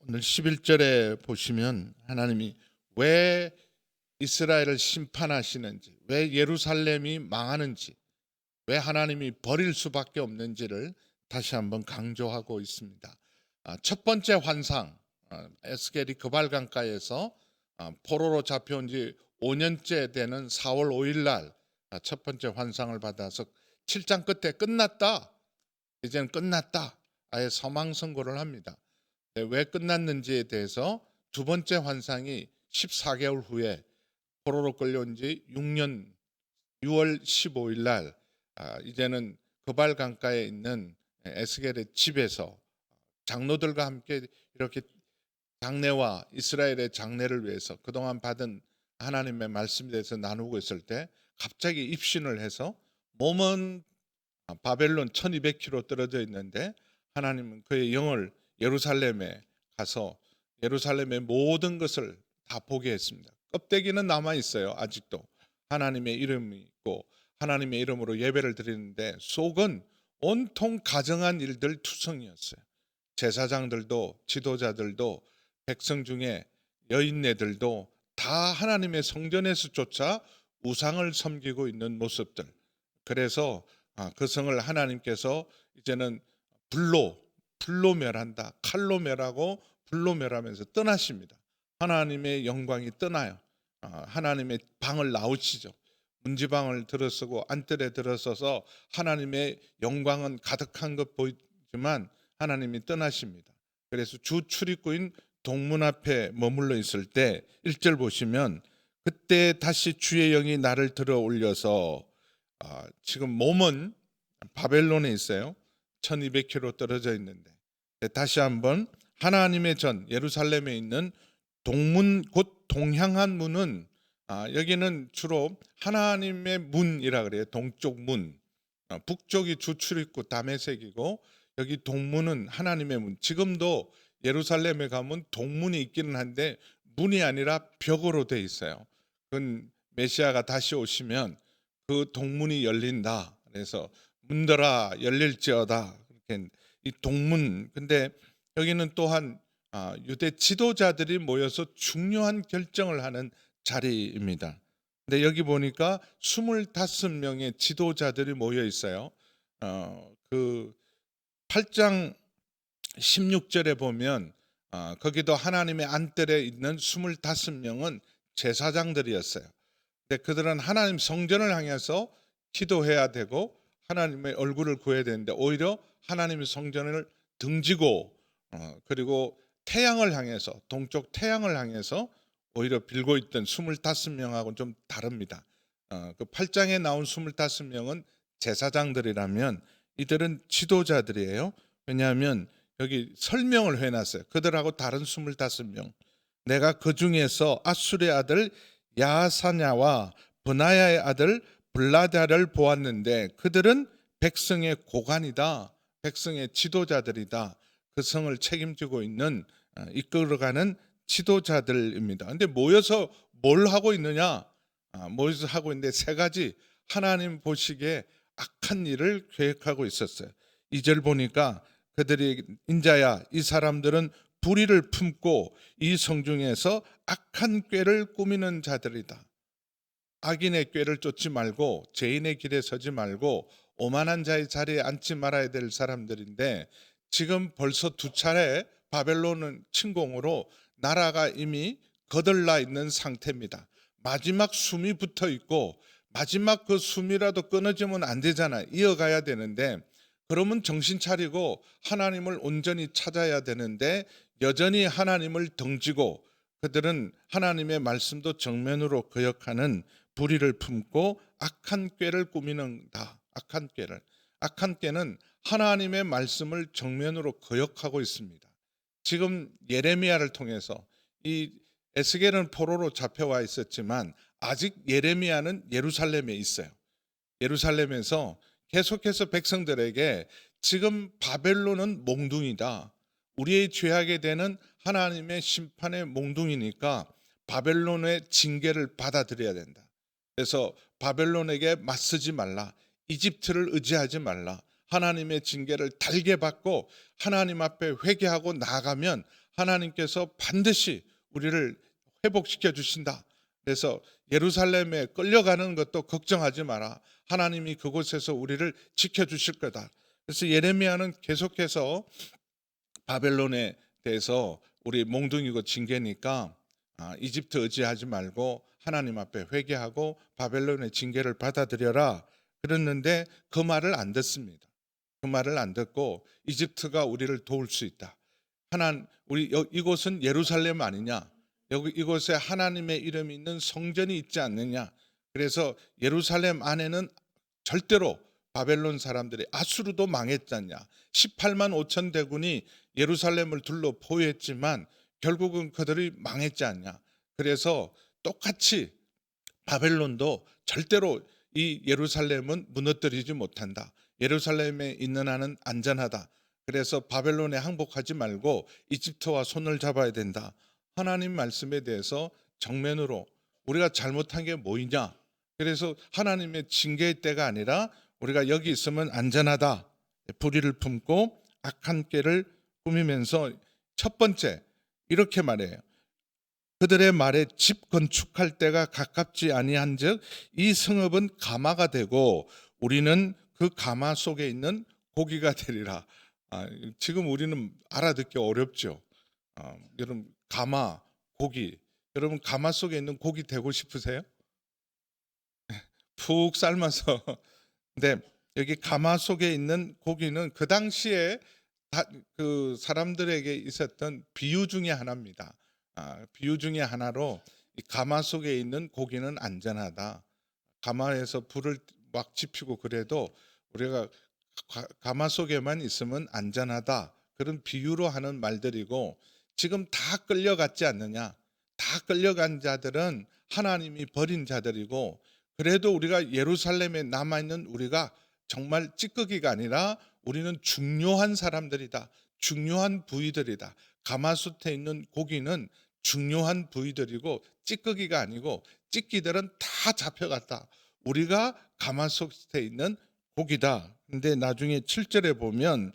오늘 11절에 보시면 하나님이 왜 이스라엘을 심판하시는지, 왜 예루살렘이 망하는지, 왜 하나님이 버릴 수밖에 없는지를 다시 한번 강조하고 있습니다. 첫 번째 환상, 에스겔이 그발강가에서 포로로 잡혀온 지 5년째 되는 4월 5일 날 첫 번째 환상을 받아서 7장 끝에 끝났다, 이제는 끝났다, 아예 사망 선고를 합니다. 왜 끝났는지에 대해서 두 번째 환상이 14개월 후에 포로로 끌려온 지 6년 6월 15일 날 이제는 그발 강가에 있는 에스겔의 집에서 장로들과 함께 이렇게 장례와 이스라엘의 장례를 위해서 그동안 받은 하나님의 말씀에 대해서 나누고 있을 때 갑자기 입신을 해서 몸은 바벨론 1200km 떨어져 있는데 하나님은 그의 영을 예루살렘에 가서 예루살렘의 모든 것을 다 보게 했습니다. 껍데기는 남아 있어요. 아직도 하나님의 이름이 있고 하나님의 이름으로 예배를 드리는데 속은 온통 가정한 일들 투성이었어요. 제사장들도 지도자들도 백성 중에 여인네들도 다 하나님의 성전에서조차 우상을 섬기고 있는 모습들. 그래서 그 성을 하나님께서 이제는 불로 멸한다. 칼로 멸하고 불로 멸하면서 떠나십니다. 하나님의 영광이 떠나요. 하나님의 방을 나오시죠. 문지방을 들어서고 안뜰에 들어서서 하나님의 영광은 가득한 것 보이지만 하나님이 떠나십니다. 그래서 주 출입구인 동문 앞에 머물러 있을 때 1절 보시면 그때 다시 주의 영이 나를 들어 올려서 지금 몸은 바벨론에 있어요. 1200km 떨어져 있는데 다시 한번 하나님의 전 예루살렘에 있는 동문 곧 동향한 문은 여기는 주로 하나님의 문이라 그래요. 동쪽 문. 북쪽이 주 출입구 다메섹이고 여기 동문은 하나님의 문. 지금도 예루살렘에 가면 동문이 있기는 한데 문이 아니라 벽으로 돼 있어요. 그건 메시아가 다시 오시면 그 동문이 열린다. 그래서 문들아 열릴지어다. 이렇게 이 동문. 근데 여기는 또한 유대 지도자들이 모여서 중요한 결정을 하는 자리입니다. 근데 여기 보니까 25명의 지도자들이 모여 있어요. 그 8장 16절에 보면 거기도 하나님의 안뜰에 있는 25명은 제사장들이었어요. 근데 그들은 하나님 성전을 향해서 기도해야 되고 하나님의 얼굴을 구해야 되는데 오히려 하나님의 성전을 등지고 그리고 태양을 향해서 동쪽 태양을 향해서 오히려 빌고 있던 25명하고는 좀 다릅니다. 그 8장에 나온 25명은 제사장들이라면 이들은 지도자들이에요. 왜냐하면 여기 설명을 해놨어요. 그들하고 다른 25명. 내가 그 중에서 아술의 아들 야사냐와 브나야의 아들 블라다를 보았는데 그들은 백성의 고관이다. 백성의 지도자들이다. 그 성을 책임지고 있는 이끌어가는 지도자들입니다. 근데 모여서 뭘 하고 있느냐? 모여서 하고 있는데 세 가지 하나님 보시기에 악한 일을 계획하고 있었어요. 2절 보니까 그들이 인자야 이 사람들은 불의를 품고 이 성중에서 악한 꾀를 꾸미는 자들이다. 악인의 꾀를 쫓지 말고 죄인의 길에 서지 말고 오만한 자의 자리에 앉지 말아야 될 사람들인데 지금 벌써 두 차례 바벨론 침공으로 나라가 이미 거들나 있는 상태입니다. 마지막 숨이 붙어 있고 마지막 그 숨이라도 끊어지면 안 되잖아요. 이어가야 되는데 그러면 정신 차리고 하나님을 온전히 찾아야 되는데 여전히 하나님을 등지고 그들은 하나님의 말씀도 정면으로 거역하는 불의를 품고 악한 꾀를 꾸미는다. 악한 꾀는 하나님의 말씀을 정면으로 거역하고 있습니다. 지금 예레미야를 통해서 이 에스겔은 포로로 잡혀와 있었지만 아직 예레미야는 예루살렘에 있어요. 예루살렘에서 계속해서 백성들에게 지금 바벨론은 몽둥이다. 우리의 죄하게 되는 하나님의 심판의 몽둥이니까 바벨론의 징계를 받아들여야 된다. 그래서 바벨론에게 맞서지 말라. 이집트를 의지하지 말라. 하나님의 징계를 달게 받고 하나님 앞에 회개하고 나아가면 하나님께서 반드시 우리를 회복시켜 주신다. 그래서 예루살렘에 끌려가는 것도 걱정하지 마라. 하나님이 그곳에서 우리를 지켜주실 거다. 그래서 예레미야는 계속해서 바벨론에 대해서 우리 몽둥이고 징계니까 이집트 의지하지 말고 하나님 앞에 회개하고 바벨론의 징계를 받아들여라. 그랬는데 그 말을 안 듣습니다. 그 말을 안 듣고 이집트가 우리를 도울 수 있다. 우리 이곳은 예루살렘 아니냐? 여기 이곳에 하나님의 이름이 있는 성전이 있지 않느냐? 그래서 예루살렘 안에는 절대로 바벨론 사람들이 아수르도 망했잖냐? 18만 5천 대군이 예루살렘을 둘러 포위했지만 결국은 그들이 망했지 않냐? 그래서 똑같이 바벨론도 절대로 이 예루살렘은 무너뜨리지 못한다. 예루살렘에 있는 한은 안전하다. 그래서 바벨론에 항복하지 말고 이집트와 손을 잡아야 된다. 하나님 말씀에 대해서 정면으로 우리가 잘못한 게 뭐이냐? 그래서 하나님의 징계의 때가 아니라 우리가 여기 있으면 안전하다. 불의를 품고 악한 꾀를 꾸미면서 첫 번째 이렇게 말해요. 그들의 말에 집 건축할 때가 가깝지 아니한즉 이 성읍은 가마가 되고 우리는 그 가마 속에 있는 고기가 되리라. 지금 우리는 알아듣기 어렵죠. 여러분 가마, 고기. 여러분 가마 속에 있는 고기 되고 싶으세요? 푹 삶아서. 근데 여기 가마 속에 있는 고기는 그 당시에 그 사람들에게 있었던 비유 중에 하나입니다. 비유 중에 하나로 이 가마 속에 있는 고기는 안전하다. 가마에서 불을 막 지피고 그래도 우리가 가마 속에만 있으면 안전하다. 그런 비유로 하는 말들이고 지금 다 끌려갔지 않느냐. 다 끌려간 자들은 하나님이 버린 자들이고 그래도 우리가 예루살렘에 남아있는 우리가 정말 찌꺼기가 아니라 우리는 중요한 사람들이다. 중요한 부위들이다. 가마솥에 있는 고기는 중요한 부위들이고 찌꺼기가 아니고 찌끼들은 다 잡혀갔다. 우리가 가마솥에 있는 고기다. 근데 나중에 7절에 보면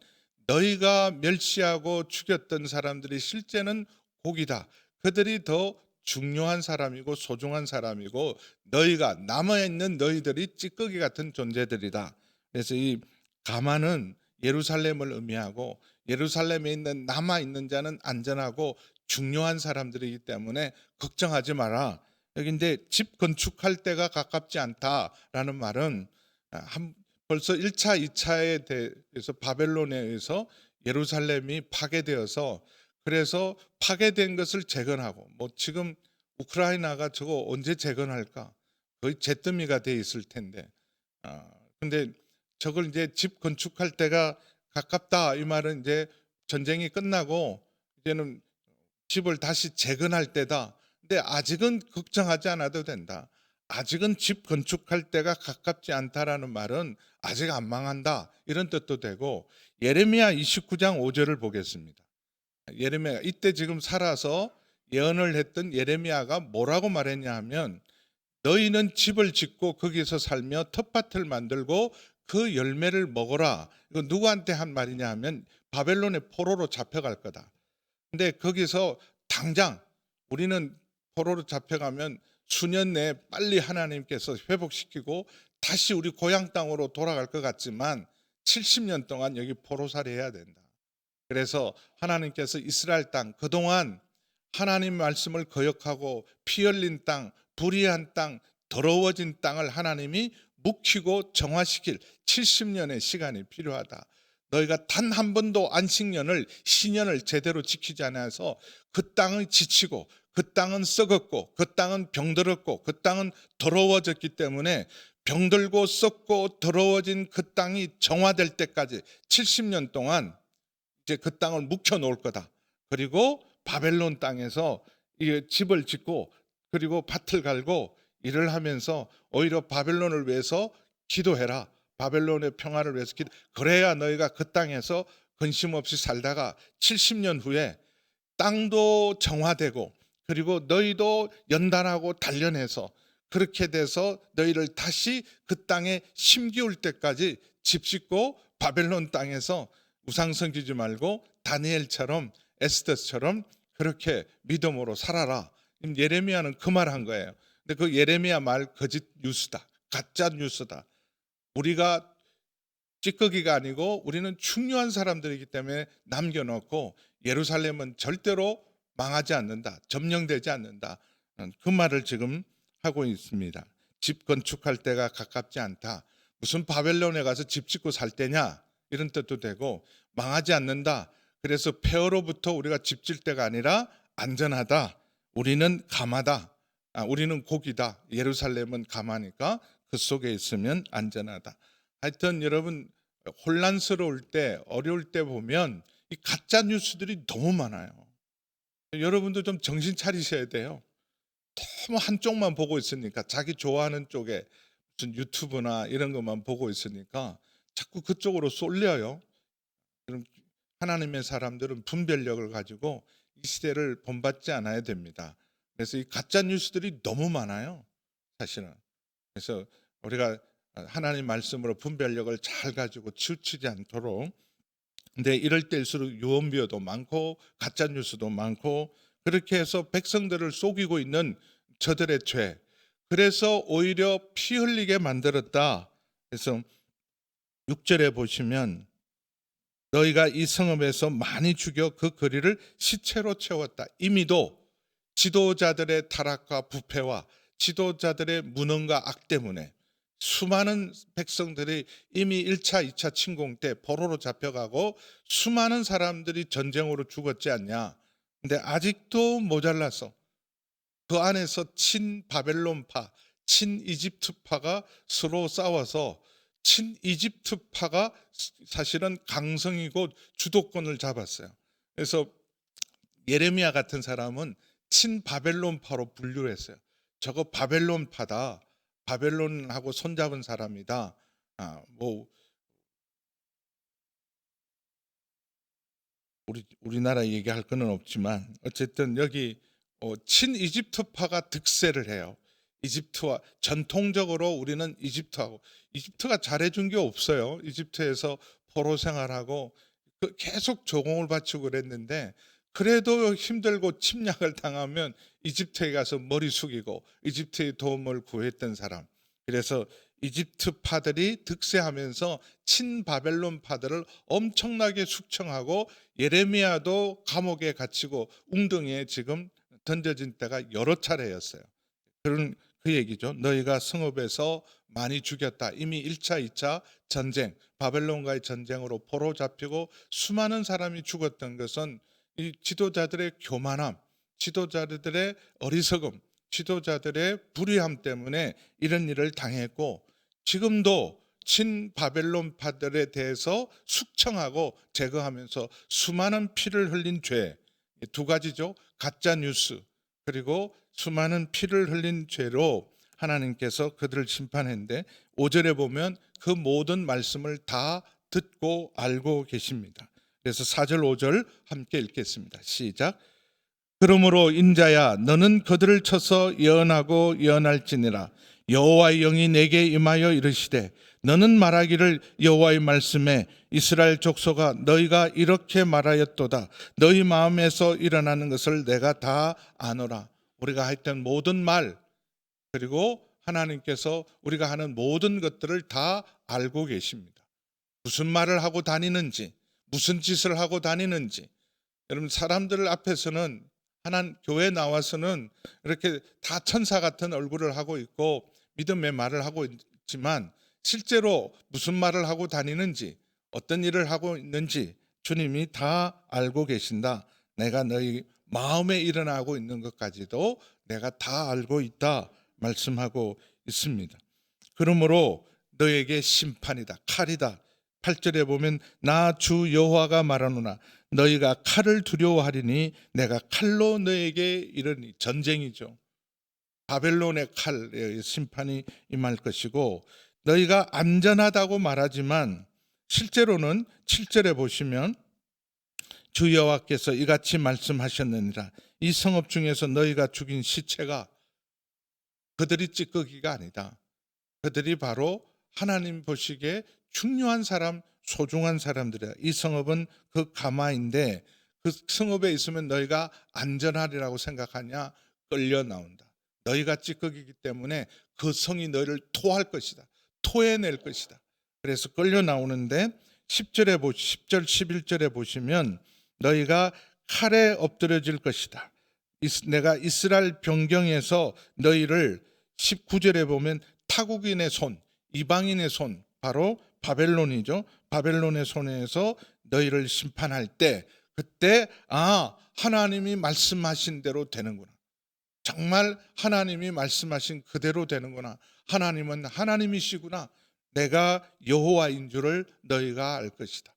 너희가 멸시하고 죽였던 사람들이 실제는 고기다. 그들이 더 중요한 사람이고 소중한 사람이고 너희가 남아있는 너희들이 찌꺼기 같은 존재들이다. 그래서 이 가마는 예루살렘을 의미하고 예루살렘에 있는 남아있는 자는 안전하고 중요한 사람들이기 때문에 걱정하지 마라. 여기인데 집 건축할 때가 가깝지 않다라는 말은 벌써 1차, 2차에 대해서 바벨론에 의해서 예루살렘이 파괴되어서 그래서 파괴된 것을 재건하고 뭐 지금 우크라이나가 저거 언제 재건할까? 거의 잿더미가 돼 있을 텐데. 근데 저걸 이제 집 건축할 때가 가깝다 이 말은 이제 전쟁이 끝나고 이제는 집을 다시 재건할 때다. 근데 아직은 걱정하지 않아도 된다. 아직은 집 건축할 때가 가깝지 않다라는 말은 아직 안 망한다 이런 뜻도 되고 예레미야 29장 5절을 보겠습니다. 예레미야 이때 지금 살아서 예언을 했던 예레미야가 뭐라고 말했냐 하면 너희는 집을 짓고 거기서 살며 텃밭을 만들고 그 열매를 먹어라. 이거 누구한테 한 말이냐 하면 바벨론의 포로로 잡혀갈 거다. 근데 거기서 당장 우리는 포로로 잡혀가면 수년 내에 빨리 하나님께서 회복시키고 다시 우리 고향 땅으로 돌아갈 것 같지만 70년 동안 여기 포로살이 해야 된다. 그래서 하나님께서 이스라엘 땅 그동안 하나님 말씀을 거역하고 피 흘린 땅, 불의한 땅, 더러워진 땅을 하나님이 묵히고 정화시킬 70년의 시간이 필요하다. 너희가 단 한 번도 안식년을 시년을 제대로 지키지 않아서 그 땅을 지치고 그 땅은 썩었고 그 땅은 병들었고 그 땅은 더러워졌기 때문에 병들고 썩고 더러워진 그 땅이 정화될 때까지 70년 동안 이제 그 땅을 묵혀 놓을 거다. 그리고 바벨론 땅에서 이 집을 짓고 그리고 밭을 갈고 일을 하면서 오히려 바벨론을 위해서 기도해라. 바벨론의 평화를 위해서 그래야 너희가 그 땅에서 근심 없이 살다가 70년 후에 땅도 정화되고 그리고 너희도 연단하고 단련해서 그렇게 돼서 너희를 다시 그 땅에 심기울 때까지 집 짓고 바벨론 땅에서 우상 섬기지 말고 다니엘처럼 에스더처럼 그렇게 믿음으로 살아라. 예레미야는 그 말 한 거예요. 근데 그 예레미야 말 거짓 뉴스다. 가짜 뉴스다. 우리가 찌꺼기가 아니고 우리는 중요한 사람들이기 때문에 남겨놓고 예루살렘은 절대로 망하지 않는다. 점령되지 않는다. 그 말을 지금 하고 있습니다. 집 건축할 때가 가깝지 않다. 무슨 바벨론에 가서 집 짓고 살 때냐 이런 뜻도 되고 망하지 않는다. 그래서 폐허로부터 우리가 집 질 때가 아니라 안전하다. 우리는 감하다. 우리는 고기다. 예루살렘은 감하니까 그 속에 있으면 안전하다. 하여튼 여러분 혼란스러울 때 어려울 때 보면 이 가짜 뉴스들이 너무 많아요. 여러분도 좀 정신 차리셔야 돼요. 너무 한쪽만 보고 있으니까 자기 좋아하는 쪽에 무슨 유튜브나 이런 것만 보고 있으니까 자꾸 그쪽으로 쏠려요. 그럼 하나님의 사람들은 분별력을 가지고 이 시대를 본받지 않아야 됩니다. 그래서 이 가짜 뉴스들이 너무 많아요. 사실은. 그래서 우리가 하나님 말씀으로 분별력을 잘 가지고 치우치지 않도록. 근데 이럴 때일수록 유언비어도 많고 가짜 뉴스도 많고 그렇게 해서 백성들을 속이고 있는 저들의 죄. 그래서 오히려 피 흘리게 만들었다. 그래서 6절에 보시면 너희가 이 성읍에서 많이 죽여 그 거리를 시체로 채웠다. 이미도 지도자들의 타락과 부패와 지도자들의 무능과 악 때문에 수많은 백성들이 이미 1차, 2차 침공 때 포로로 잡혀가고 수많은 사람들이 전쟁으로 죽었지 않냐. 근데 아직도 모자라서 그 안에서 친바벨론파, 친이집트파가 서로 싸워서 친이집트파가 사실은 강성이고 주도권을 잡았어요. 그래서 예레미야 같은 사람은 친바벨론파로 분류를 했어요. 저거 바벨론파다. 바벨론하고 손잡은 사람이다. 우리나라 얘기할 거는 없지만 어쨌든 여기 친이집트파가 득세를 해요. 이집트와 전통적으로 우리는 이집트가 잘해준 게 없어요. 이집트에서 포로 생활하고 계속 조공을 바치고 그랬는데 그래도 힘들고 침략을 당하면 이집트에 가서 머리 숙이고 이집트의 도움을 구했던 사람. 그래서 이집트파들이 득세하면서 친바벨론파들을 엄청나게 숙청하고 예레미야도 감옥에 갇히고 웅덩이에 지금 던져진 때가 여러 차례였어요. 그런 그 얘기죠. 너희가 성읍에서 많이 죽였다. 이미 1차, 2차 전쟁, 바벨론과의 전쟁으로 포로 잡히고 수많은 사람이 죽었던 것은 이 지도자들의 교만함, 지도자들의 어리석음, 지도자들의 불의함 때문에 이런 일을 당했고 지금도 친바벨론파들에 대해서 숙청하고 제거하면서 수많은 피를 흘린 죄, 두 가지죠. 가짜 뉴스 그리고 수많은 피를 흘린 죄로 하나님께서 그들을 심판했는데 5절에 보면 그 모든 말씀을 다 듣고 알고 계십니다. 그래서 4절 5절 함께 읽겠습니다. 시작. 그러므로 인자야 너는 그들을 쳐서 예언하고 예언할지니라. 여호와의 영이 내게 임하여 이르시되 너는 말하기를 여호와의 말씀에 이스라엘 족속아 너희가 이렇게 말하였도다. 너희 마음에서 일어나는 것을 내가 다 아노라. 우리가 했던 모든 말 그리고 하나님께서 우리가 하는 모든 것들을 다 알고 계십니다. 무슨 말을 하고 다니는지 무슨 짓을 하고 다니는지 여러분 사람들 앞에서는 하나님 교회 나와서는 이렇게 다 천사 같은 얼굴을 하고 있고 믿음의 말을 하고 있지만 실제로 무슨 말을 하고 다니는지 어떤 일을 하고 있는지 주님이 다 알고 계신다. 내가 너희 마음에 일어나고 있는 것까지도 내가 다 알고 있다 말씀하고 있습니다. 그러므로 너에게 심판이다. 칼이다. 8절에 보면 나 주 여호와가 말하노라 너희가 칼을 두려워하리니 내가 칼로 너에게 이르니 전쟁이죠. 바벨론의 칼의 심판이 임할 것이고 너희가 안전하다고 말하지만 실제로는 7절에 보시면 주 여호와께서 이같이 말씀하셨느니라 이 성읍 중에서 너희가 죽인 시체가 그들이 찌꺼기가 아니다. 그들이 바로 하나님 보시기에 중요한 사람, 소중한 사람들이야. 이 성읍은 그 가마인데 그 성읍에 있으면 너희가 안전하리라고 생각하냐? 끌려 나온다. 너희가 찌꺼기이기 때문에 그 성이 너희를 토할 것이다. 토해낼 것이다. 그래서 끌려 나오는데 10절 11절에 보시면 너희가 칼에 엎드려질 것이다. 내가 이스라엘 변경에서 너희를 19절에 보면 타국인의 손, 이방인의 손, 바로 바벨론이죠. 바벨론의 손에서 너희를 심판할 때 그때 하나님이 말씀하신 대로 되는구나. 정말 하나님이 말씀하신 그대로 되는구나. 하나님은 하나님이시구나. 내가 여호와인 줄을 너희가 알 것이다.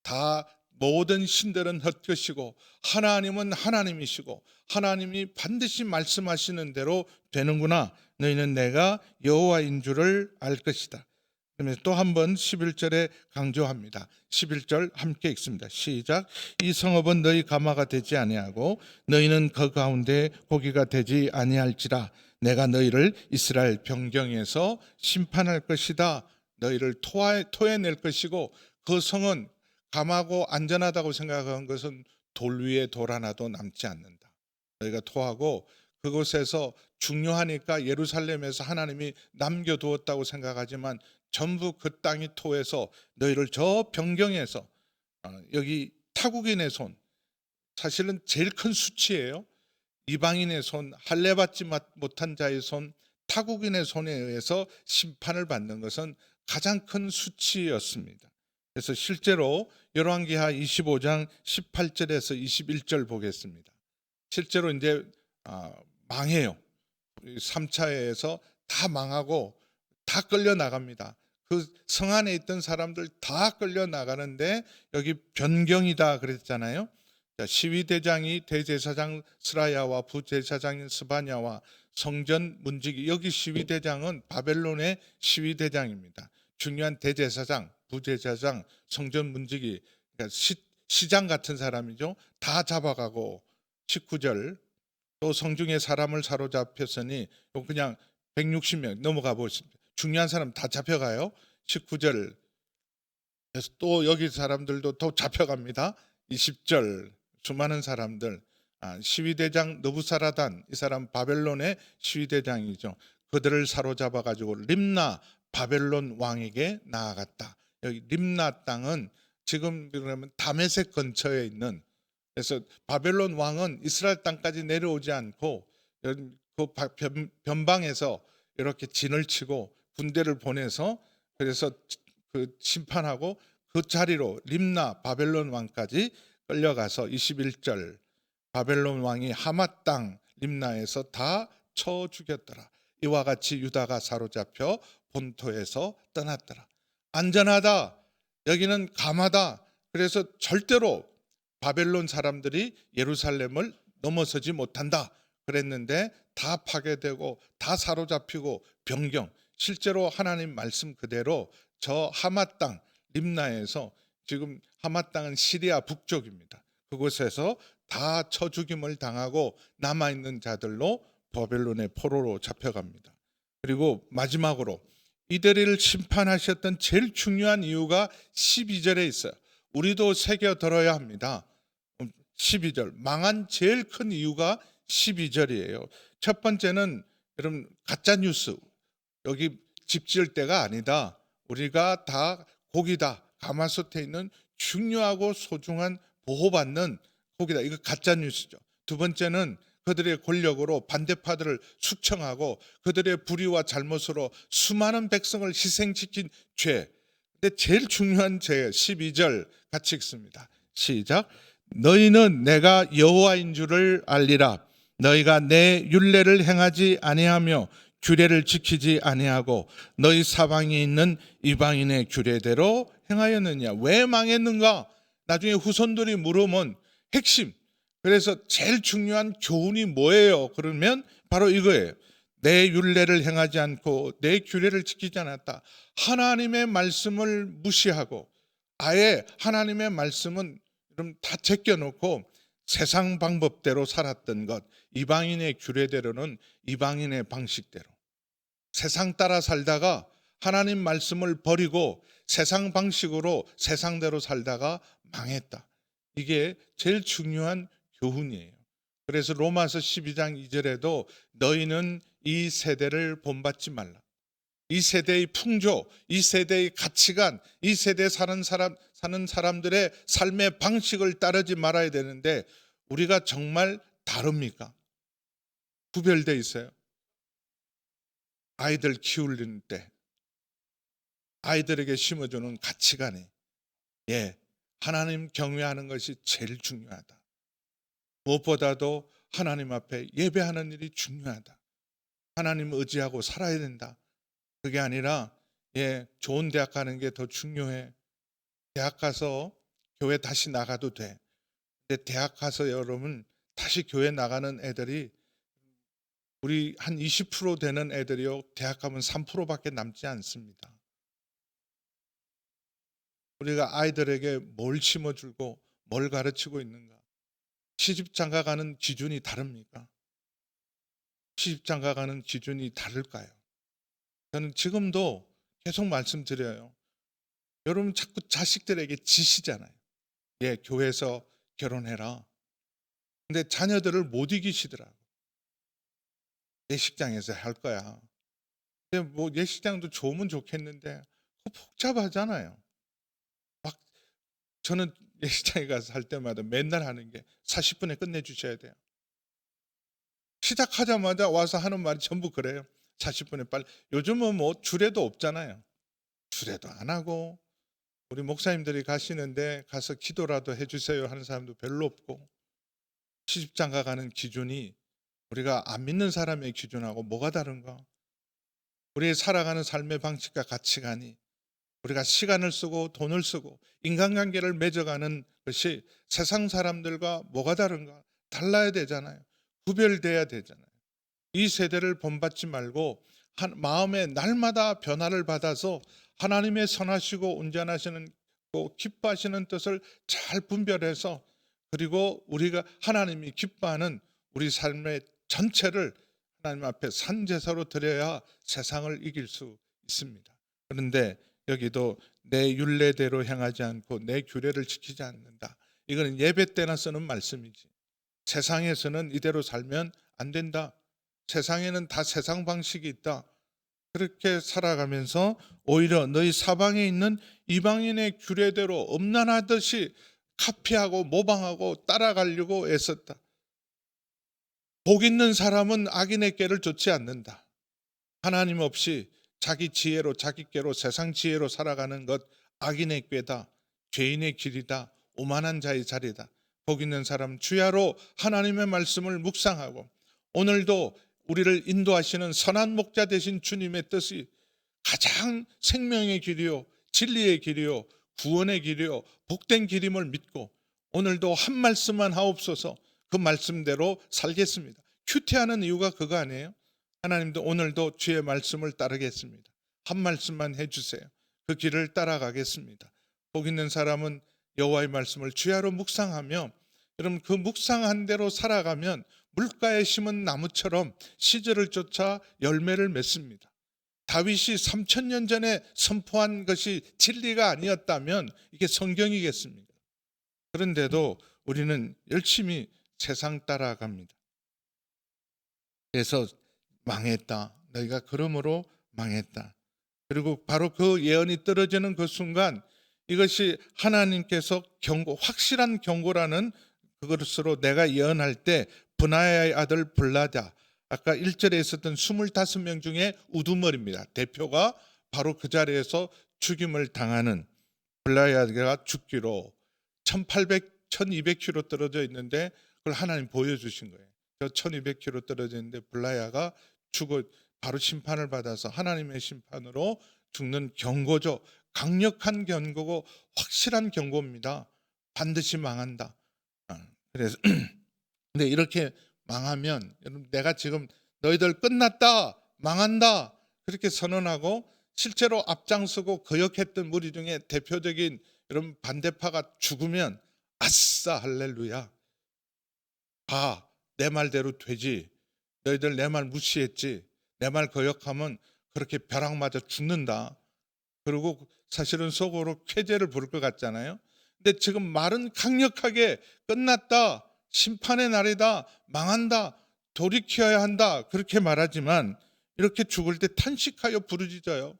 다 모든 신들은 헛것이고 하나님은 하나님이시고 하나님이 반드시 말씀하시는 대로 되는구나. 너희는 내가 여호와인 줄을 알 것이다. 그러면 또 한 번 11절에 강조합니다. 11절 함께 읽습니다. 시작. 이 성읍은 너희 가마가 되지 아니하고 너희는 그 가운데 고기가 되지 아니할지라. 내가 너희를 이스라엘 변경에서 심판할 것이다. 너희를 토해낼 것이고 그 성은 감하고 안전하다고 생각한 것은 돌 위에 돌 하나도 남지 않는다. 너희가 토하고 그곳에서 중요하니까 예루살렘에서 하나님이 남겨두었다고 생각하지만 전부 그 땅이 토해서 너희를 저 변경에서 여기 타국인의 손, 사실은 제일 큰 수치예요. 이방인의 손, 할례받지 못한 자의 손, 타국인의 손에 의해서 심판을 받는 것은 가장 큰 수치였습니다. 그래서 실제로 열왕기하 25장 18절에서 21절 보겠습니다. 실제로 이제 망해요. 3차에서 다 망하고 다 끌려 나갑니다. 그 성 안에 있던 사람들 다 끌려 나가는데 여기 변경이다 그랬잖아요. 시위대장이 대제사장 스라야와 부제사장인 스바냐와 성전 문지기, 여기 시위대장은 바벨론의 시위대장입니다. 중요한 대제사장, 부제사장, 성전 문지기, 그러니까 시장 같은 사람이죠. 다 잡아가고 19절 또 성중에 사람을 사로잡혔으니 그냥 160명 넘어가 보십니다. 중요한 사람 다 잡혀가요. 19절 또 여기 사람들도 또 잡혀갑니다. 20절 수많은 사람들, 시위대장 느부사라단, 이 사람 바벨론의 시위대장이죠. 그들을 사로잡아 가지고 림나 바벨론 왕에게 나아갔다. 여기 림나 땅은 지금 그러면 다메섹 근처에 있는, 그래서 바벨론 왕은 이스라엘 땅까지 내려오지 않고 그 변방에서 이렇게 진을 치고 군대를 보내서 그래서 그 심판하고 그 자리로 림나 바벨론 왕까지 끌려가서 21절 바벨론 왕이 하맛 땅 림나에서 다 쳐 죽였더라. 이와 같이 유다가 사로잡혀 본토에서 떠났더라. 안전하다. 여기는 감하다. 그래서 절대로 바벨론 사람들이 예루살렘을 넘어서지 못한다 그랬는데 다 파괴되고 다 사로잡히고 변경. 실제로 하나님 말씀 그대로 저 하맛 땅 림나에서, 지금 하맛 땅은 시리아 북쪽입니다. 그곳에서 다 쳐 죽임을 당하고 남아있는 자들로 바벨론의 포로로 잡혀갑니다. 그리고 마지막으로 이들을 심판하셨던 제일 중요한 이유가 12절에 있어요. 우리도 새겨들어야 합니다. 12절 망한 제일 큰 이유가 12절이에요. 첫 번째는 여러분 가짜뉴스, 여기 집 지을 때가 아니다. 우리가 다 고기다. 가마솥에 있는 중요하고 소중한 보호받는 고기다. 이거 가짜뉴스죠. 두 번째는 그들의 권력으로 반대파들을 숙청하고 그들의 불의와 잘못으로 수많은 백성을 희생시킨 죄. 근데 제일 중요한 죄 12절 같이 읽습니다. 시작. 너희는 내가 여호와인 줄을 알리라. 너희가 내 율례를 행하지 아니하며 규례를 지키지 아니하고 너희 사방에 있는 이방인의 규례대로 행하였느냐. 왜 망했는가? 나중에 후손들이 물으면 핵심, 그래서 제일 중요한 교훈이 뭐예요? 그러면 바로 이거예요. 내 율례를 행하지 않고 내 규례를 지키지 않았다. 하나님의 말씀을 무시하고 아예 하나님의 말씀은 다 제껴놓고 세상 방법대로 살았던 것, 이방인의 규례대로는 이방인의 방식대로 세상 따라 살다가 하나님 말씀을 버리고 세상 방식으로 세상대로 살다가 망했다. 이게 제일 중요한 교훈이에요. 그래서 로마서 12장 2절에도 너희는 이 세대를 본받지 말라. 이 세대의 풍조, 이 세대의 가치관, 이 세대에 사는 사람들의 삶의 방식을 따르지 말아야 되는데 우리가 정말 다릅니까? 구별돼 있어요. 아이들 키우는 때 아이들에게 심어주는 가치관이 하나님 경외하는 것이 제일 중요하다. 무엇보다도 하나님 앞에 예배하는 일이 중요하다. 하나님 의지하고 살아야 된다. 그게 아니라 좋은 대학 가는 게 더 중요해. 대학 가서 교회 다시 나가도 돼. 근데 대학 가서 여러분 다시 교회 나가는 애들이 우리 한 20% 되는 애들이요. 대학 가면 3%밖에 남지 않습니다. 우리가 아이들에게 뭘 심어주고 뭘 가르치고 있는가? 시집장가 가는 기준이 다릅니까? 시집장가 가는 기준이 다를까요? 저는 지금도 계속 말씀드려요. 여러분 자꾸 자식들에게 지시잖아요. 교회에서 결혼해라. 근데 자녀들을 못 이기시더라고. 예식장에서 할 거야. 근데 뭐 예식장도 좋으면 좋겠는데 복잡하잖아요. 막 저는 예식장에 가서 할 때마다 맨날 하는 게 40분에 끝내주셔야 돼요. 시작하자마자 와서 하는 말이 전부 그래요. 40분에 빨리. 요즘은 뭐 주례도 없잖아요. 주례도 안 하고 우리 목사님들이 가시는데 가서 기도라도 해주세요 하는 사람도 별로 없고 시집장가 가는 기준이 우리가 안 믿는 사람의 기준하고 뭐가 다른가? 우리의 살아가는 삶의 방식과 가치관이 우리가 시간을 쓰고 돈을 쓰고 인간관계를 맺어가는 것이 세상 사람들과 뭐가 다른가? 달라야 되잖아요. 구별돼야 되잖아요. 이 세대를 본받지 말고 마음에 날마다 변화를 받아서 하나님의 선하시고 온전하시는 기뻐하시는 뜻을 잘 분별해서 그리고 우리가 하나님이 기뻐하는 우리 삶의 전체를 하나님 앞에 산제사로 드려야 세상을 이길 수 있습니다. 그런데 여기도 내 율례대로 행하지 않고 내 규례를 지키지 않는다. 이거는 예배 때나 쓰는 말씀이지. 세상에서는 이대로 살면 안 된다. 세상에는 다 세상 방식이 있다. 그렇게 살아가면서 오히려 너희 사방에 있는 이방인의 규례대로 음란하듯이 카피하고 모방하고 따라가려고 애썼다. 복 있는 사람은 악인의 꾀를 좇지 않는다. 하나님 없이 자기 지혜로 자기께로 세상 지혜로 살아가는 것 악인의 꾀다. 죄인의 길이다. 오만한 자의 자리다. 복 있는 사람 주야로 하나님의 말씀을 묵상하고 오늘도 우리를 인도하시는 선한 목자 되신 주님의 뜻이 가장 생명의 길이요 진리의 길이요 구원의 길이요 복된 길임을 믿고 오늘도 한 말씀만 하옵소서. 그 말씀대로 살겠습니다. 큐티하는 이유가 그거 아니에요? 하나님도 오늘도 주의 말씀을 따르겠습니다. 한 말씀만 해주세요. 그 길을 따라가겠습니다. 복 있는 사람은 여호와의 말씀을 주야로 묵상하며 여러분 그 묵상한 대로 살아가면 물가에 심은 나무처럼 시절을 쫓아 열매를 맺습니다. 다윗이 3000년 전에 선포한 것이 진리가 아니었다면 이게 성경이겠습니까? 그런데도 우리는 열심히 세상 따라갑니다. 그래서 망했다. 너희가 그러므로 망했다. 그리고 바로 그 예언이 떨어지는 그 순간 이것이 하나님께서 확실한 경고라는 그것으로 내가 예언할 때 브나야의 아들 블라다 아까 1절에 있었던 25명 중에 우두머리입니다. 대표가 바로 그 자리에서 죽임을 당하는 블라야가 죽기로 1200km 떨어져 있는데 그걸 하나님 보여주신 거예요. 저 1200km 떨어져 있는데 블라야가 죽어 바로 심판을 받아서 하나님의 심판으로 죽는 경고죠. 강력한 경고고 확실한 경고입니다. 반드시 망한다. 그래서 근데 이렇게 망하면 여러분 내가 지금 너희들 끝났다 망한다 그렇게 선언하고 실제로 앞장서고 거역했던 무리 중에 대표적인 여러분 반대파가 죽으면 아싸 할렐루야 내 말대로 되지 너희들 내 말 무시했지 내 말 거역하면 그렇게 벼락 맞아 죽는다. 그리고 사실은 속으로 쾌재를 부를 것 같잖아요. 근데 지금 말은 강력하게 끝났다, 심판의 날이다, 망한다, 돌이켜야 한다 그렇게 말하지만 이렇게 죽을 때 탄식하여 부르짖어요.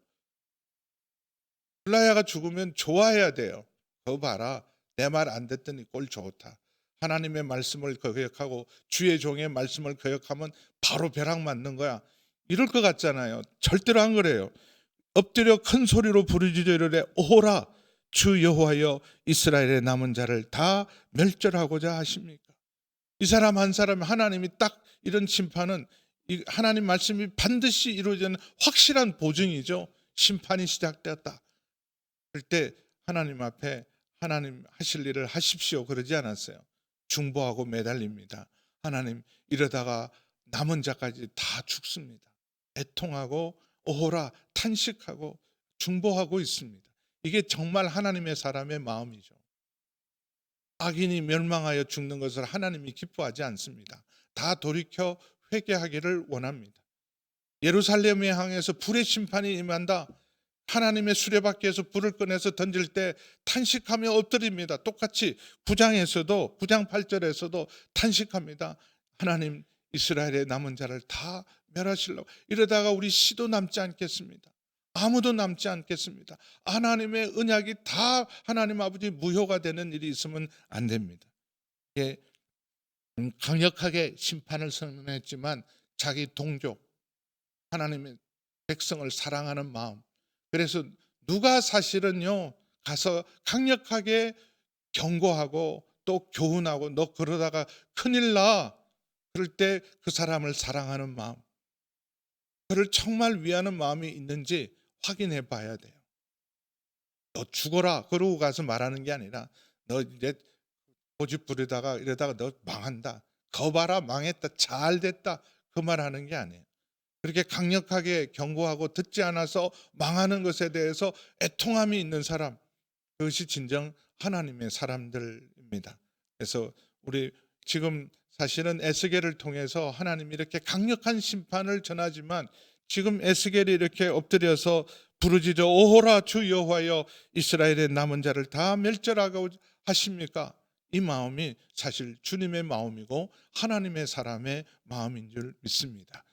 블라야가 죽으면 좋아해야 돼요. 거 봐라, 내 말 안 듣더니 꼴 좋다. 하나님의 말씀을 거역하고 주의 종의 말씀을 거역하면 바로 벼락 맞는 거야. 이럴 것 같잖아요. 절대로 안 그래요. 엎드려 큰 소리로 부르짖어 이르되 오호라 주 여호와여 이스라엘의 남은 자를 다 멸절하고자 하십니까? 이 사람 한 사람 하나님이 딱 이런 심판은 하나님 말씀이 반드시 이루어지는 확실한 보증이죠. 심판이 시작되었다. 그럴 때 하나님 앞에 하나님 하실 일을 하십시오 그러지 않았어요. 중보하고 매달립니다. 하나님 이러다가 남은 자까지 다 죽습니다. 애통하고 오호라 탄식하고 중보하고 있습니다. 이게 정말 하나님의 사람의 마음이죠. 악인이 멸망하여 죽는 것을 하나님이 기뻐하지 않습니다. 다 돌이켜 회개하기를 원합니다. 예루살렘에 향해서 불의 심판이 임한다. 하나님의 수레바퀴에서 불을 꺼내서 던질 때 탄식하며 엎드립니다. 똑같이 9장에서도 9장 8절에서도 탄식합니다. 하나님 이스라엘의 남은 자를 다 멸하시려고. 이러다가 우리 씨도 남지 않겠습니다. 아무도 남지 않겠습니다. 하나님의 언약이 다 하나님 아버지 무효가 되는 일이 있으면 안 됩니다. 예, 강력하게 심판을 선언했지만 자기 동족 하나님의 백성을 사랑하는 마음. 그래서 누가 사실은요 가서 강력하게 경고하고 또 교훈하고 너 그러다가 큰일 나 그럴 때 그 사람을 사랑하는 마음, 그를 정말 위하는 마음이 있는지 확인해 봐야 돼요. 너 죽어라 그러고 가서 말하는 게 아니라 너 이제 고집 부리다가 이러다가 너 망한다, 거 봐라 망했다 잘 됐다 그 말하는 게 아니에요. 그렇게 강력하게 경고하고 듣지 않아서 망하는 것에 대해서 애통함이 있는 사람, 그것이 진정 하나님의 사람들입니다. 그래서 우리 지금 사실은 에스겔을 통해서 하나님이 이렇게 강력한 심판을 전하지만 지금 에스겔이 이렇게 엎드려서 부르짖어 오호라 주 여호와여 이스라엘의 남은 자를 다 멸절하고 하십니까? 이 마음이 사실 주님의 마음이고 하나님의 사람의 마음인 줄 믿습니다.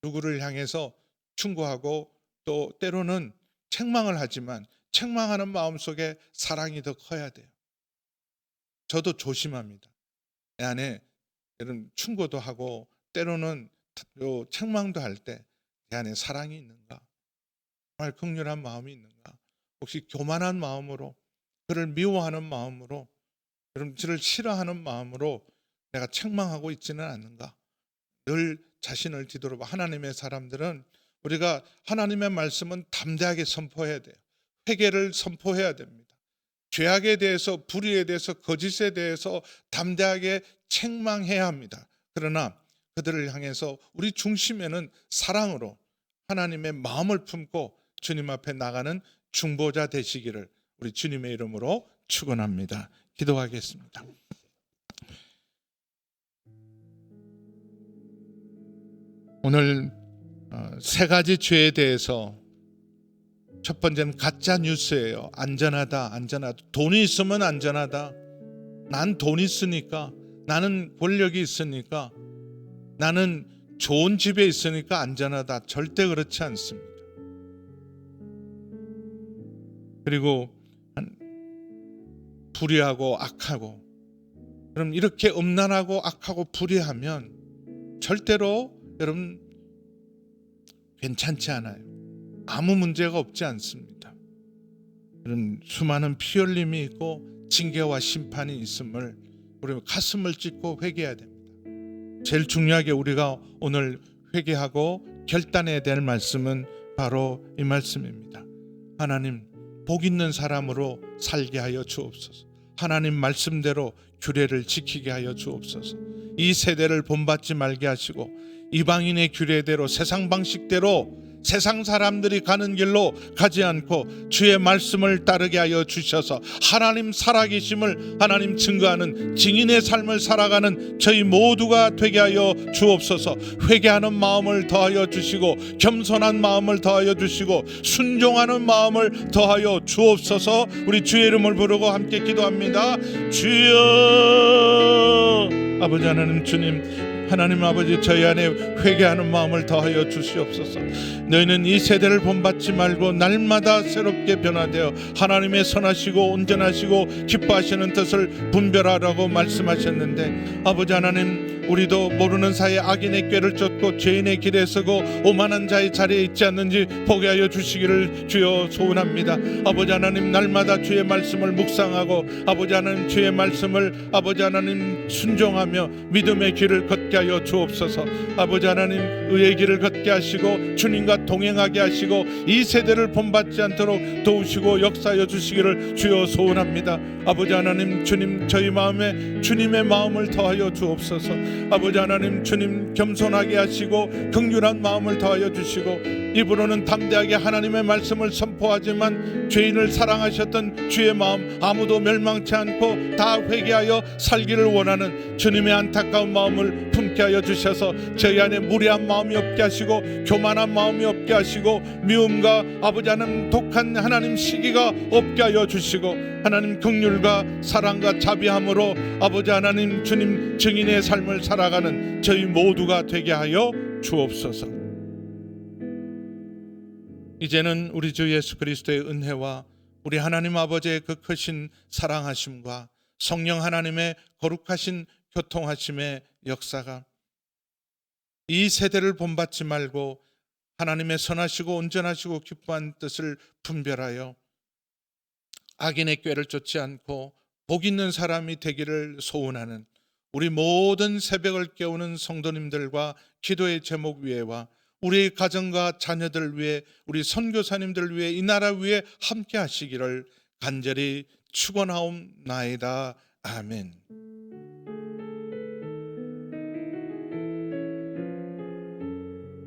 누구를 향해서 충고하고 또 때로는 책망을 하지만 책망하는 마음속에 사랑이 더 커야 돼요. 저도 조심합니다. 내 안에 이런 충고도 하고 때로는 책망도 할 때 내 안에 사랑이 있는가? 정말 긍휼한 마음이 있는가? 혹시 교만한 마음으로 그를 미워하는 마음으로 그럼 저를 싫어하는 마음으로 내가 책망하고 있지는 않는가? 늘 자신을 뒤돌아봐. 하나님의 사람들은 우리가 하나님의 말씀은 담대하게 선포해야 돼요. 회개를 선포해야 됩니다. 죄악에 대해서, 불의에 대해서, 거짓에 대해서 담대하게 책망해야 합니다. 그러나 그들을 향해서 우리 중심에는 사랑으로 하나님의 마음을 품고 주님 앞에 나가는 중보자 되시기를 우리 주님의 이름으로 축원합니다. 기도하겠습니다. 오늘 세 가지 죄에 대해서 첫 번째는 가짜 뉴스예요. 안전하다, 안전하다. 돈이 있으면 안전하다. 난 돈 있으니까, 나는 권력이 있으니까, 나는 좋은 집에 있으니까 안전하다. 절대 그렇지 않습니다. 그리고 불의하고 악하고, 그럼 이렇게 음란하고 악하고 불의하면 절대로 여러분 괜찮지 않아요. 아무 문제가 없지 않습니다. 그런 수많은 피 흘림이 있고 징계와 심판이 있음을 우리 가슴을 찢고 회개해야 됩니다. 제일 중요하게 우리가 오늘 회개하고 결단해야 될 말씀은 바로 이 말씀입니다. 하나님, 복 있는 사람으로 살게 하여 주옵소서. 하나님 말씀대로 규례를 지키게 하여 주옵소서. 이 세대를 본받지 말게 하시고 이방인의 규례대로 세상 방식대로 세상 사람들이 가는 길로 가지 않고 주의 말씀을 따르게 하여 주셔서 하나님 살아계심을 하나님 증거하는 증인의 삶을 살아가는 저희 모두가 되게 하여 주옵소서. 회개하는 마음을 더하여 주시고 겸손한 마음을 더하여 주시고 순종하는 마음을 더하여 주옵소서. 우리 주의 이름을 부르고 함께 기도합니다. 주여. 아버지 하나님, 주님, 하나님 아버지, 저희 안에 회개하는 마음을 더하여 주시옵소서. 너희는 이 세대를 본받지 말고 날마다 새롭게 변화되어 하나님의 선하시고 온전하시고 기뻐하시는 뜻을 분별하라고 말씀하셨는데, 아버지 하나님, 우리도 모르는 사이에 악인의 꾀를 쫓고 죄인의 길에 서고 오만한 자의 자리에 있지 않는지 보게 하여 주시기를 주여 소원합니다. 아버지 하나님, 날마다 주의 말씀을 묵상하고 아버지 하나님 주의 말씀을 아버지 하나님 순종하며 믿음의 길을 걷게 하여 주옵소서. 아버지 하나님, 의의 길을 걷게 하시고 주님과 동행하게 하시고 이 세대를 본받지 않도록 도우시고 역사하여 주시기를 주여 소원합니다. 아버지 하나님, 주님, 저희 마음에 주님의 마음을 더하여 주옵소서. 아버지 하나님, 주님, 겸손하게 하시고 긍휼한 마음을 더하여 주시고 입으로는 담대하게 하나님의 말씀을 선포하지만 죄인을 사랑하셨던 주의 마음, 아무도 멸망치 않고 다 회개하여 살기를 원하는 주님의 안타까운 마음을 품게 하여 주셔서 저희 안에 무례한 마음이 없게 하시고 교만한 마음이 없게 하시고 미움과 아버지 하나님 독한 하나님 시기가 없게 하여 주시고 하나님 긍휼과 사랑과 자비함으로 아버지 하나님 주님 증인의 삶을 살아가는 저희 모두가 되게 하여 주옵소서. 이제는 우리 주 예수 그리스도의 은혜와 우리 하나님 아버지의 그 크신 사랑하심과 성령 하나님의 거룩하신 교통하심의 역사가 이 세대를 본받지 말고 하나님의 선하시고 온전하시고 기뻐한 뜻을 분별하여 악인의 꾀를 쫓지 않고 복 있는 사람이 되기를 소원하는 우리 모든 새벽을 깨우는 성도님들과 기도의 제목 위에와 우리의 가정과 자녀들 위해 우리 선교사님들 위해 이 나라 위에 함께 하시기를 간절히 축원하옵나이다. 아멘.